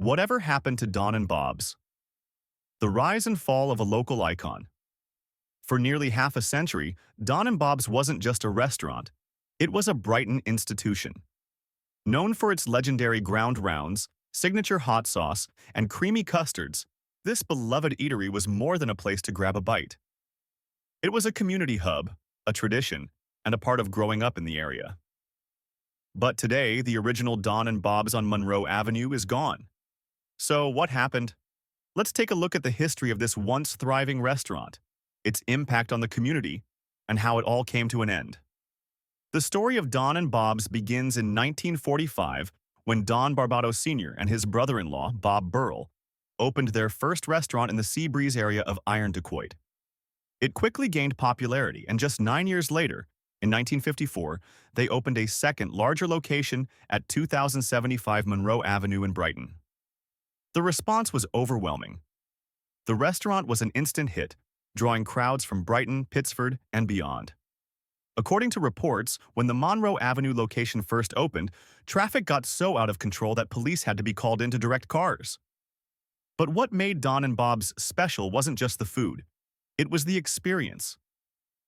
Whatever happened to Don and Bob's? The rise and fall of a local icon. For nearly half a century, Don and Bob's wasn't just a restaurant. It was a Brighton institution. Known for its legendary ground rounds, signature hot sauce, and creamy custards, this beloved eatery was more than a place to grab a bite. It was a community hub, a tradition, and a part of growing up in the area. But today, the original Don and Bob's on Monroe Avenue is gone. So what happened? Let's take a look at the history of this once thriving restaurant, its impact on the community, and how it all came to an end. The story of Don and Bob's begins in 1945 when Don Barbato Sr. and his brother-in-law, Bob Burrell, opened their first restaurant in the Seabreeze area of Irondequoit. It quickly gained popularity, and just 9 years later, in 1954, they opened a second, larger location at 2075 Monroe Avenue in Brighton. The response was overwhelming. The restaurant was an instant hit, drawing crowds from Brighton, Pittsford, and beyond. According to reports, when the Monroe Avenue location first opened, traffic got so out of control that police had to be called in to direct cars. But what made Don and Bob's special wasn't just the food. It was the experience.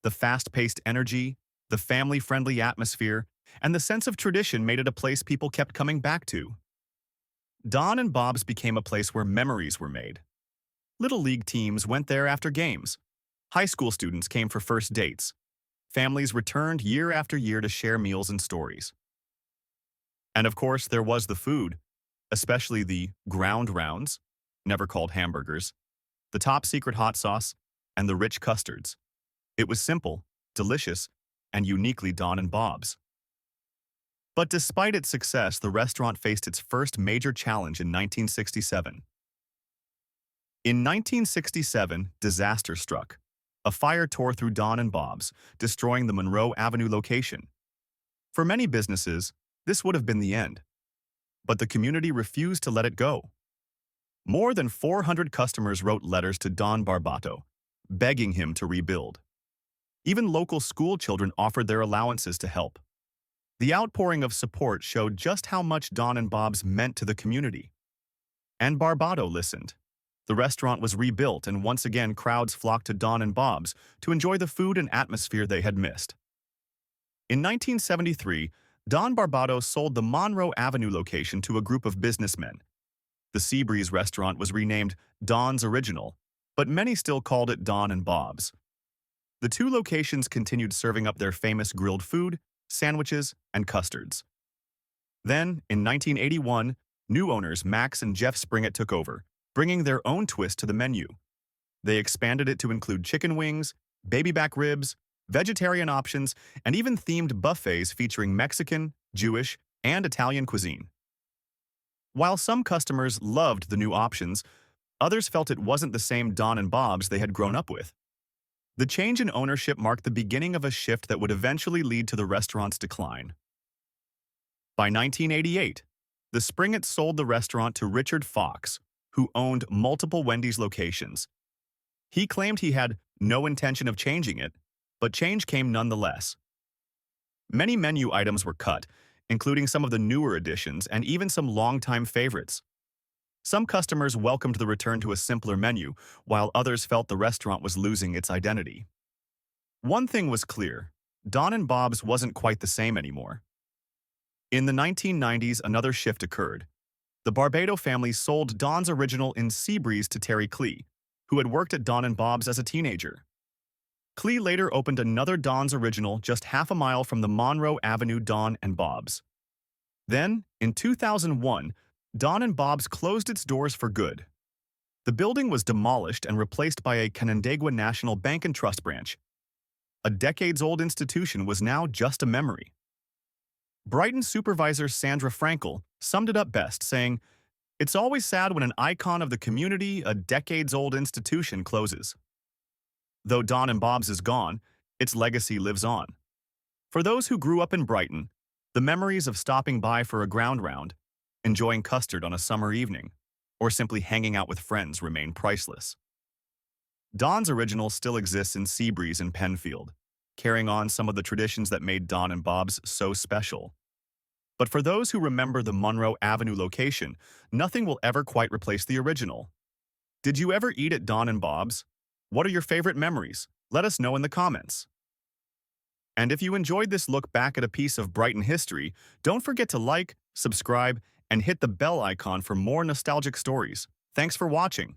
The fast-paced energy, the family-friendly atmosphere, and the sense of tradition made it a place people kept coming back to. Don and Bob's became a place where memories were made. Little league teams went there after games. High school students came for first dates. Families returned year after year to share meals and stories. And of course, there was the food, especially the ground rounds, never called hamburgers, the top-secret hot sauce, and the rich custards. It was simple, delicious, and uniquely Don and Bob's. But despite its success, the restaurant faced its first major challenge in 1967. In 1967, disaster struck. A fire tore through Don and Bob's, destroying the Monroe Avenue location. For many businesses, this would have been the end. But the community refused to let it go. More than 400 customers wrote letters to Don Barbato, begging him to rebuild. Even local school children offered their allowances to help. The outpouring of support showed just how much Don and Bob's meant to the community. And Barbato listened. The restaurant was rebuilt, and once again crowds flocked to Don and Bob's to enjoy the food and atmosphere they had missed. In 1973, Don Barbato sold the Monroe Avenue location to a group of businessmen. The Seabreeze restaurant was renamed Don's Original, but many still called it Don and Bob's. The two locations continued serving up their famous grilled food, sandwiches, and custards. Then, in 1981, new owners Max and Jeff Springett took over, bringing their own twist to the menu. They expanded it to include chicken wings, baby back ribs, vegetarian options, and even themed buffets featuring Mexican, Jewish, and Italian cuisine. While some customers loved the new options, others felt it wasn't the same Don and Bob's they had grown up with. The change in ownership marked the beginning of a shift that would eventually lead to the restaurant's decline. By 1988, the Springetts sold the restaurant to Richard Fox, who owned multiple Wendy's locations. He claimed he had no intention of changing it, but change came nonetheless. Many menu items were cut, including some of the newer additions and even some longtime favorites. Some customers welcomed the return to a simpler menu, while others felt the restaurant was losing its identity. One thing was clear: Don and Bob's wasn't quite the same anymore. In the 1990s, another shift occurred. The Barbato family sold Don's Original in Seabreeze to Terry Klee, who had worked at Don and Bob's as a teenager. Klee later opened another Don's Original just half a mile from the Monroe Avenue Don and Bob's. Then, in 2001, Don and Bob's closed its doors for good. The building was demolished and replaced by a Canandaigua National Bank and Trust branch. A decades-old institution was now just a memory. Brighton supervisor Sandra Frankel summed it up best, saying, "It's always sad when an icon of the community, a decades-old institution, closes." Though Don and Bob's is gone, its legacy lives on. For those who grew up in Brighton, the memories of stopping by for a ground round, enjoying custard on a summer evening, or simply hanging out with friends remain priceless. Don's Original still exists in Seabreeze and Penfield, carrying on some of the traditions that made Don and Bob's so special. But for those who remember the Monroe Avenue location, nothing will ever quite replace the original. Did you ever eat at Don and Bob's? What are your favorite memories? Let us know in the comments. And if you enjoyed this look back at a piece of Brighton history, don't forget to like, subscribe, and hit the bell icon for more nostalgic stories. Thanks for watching.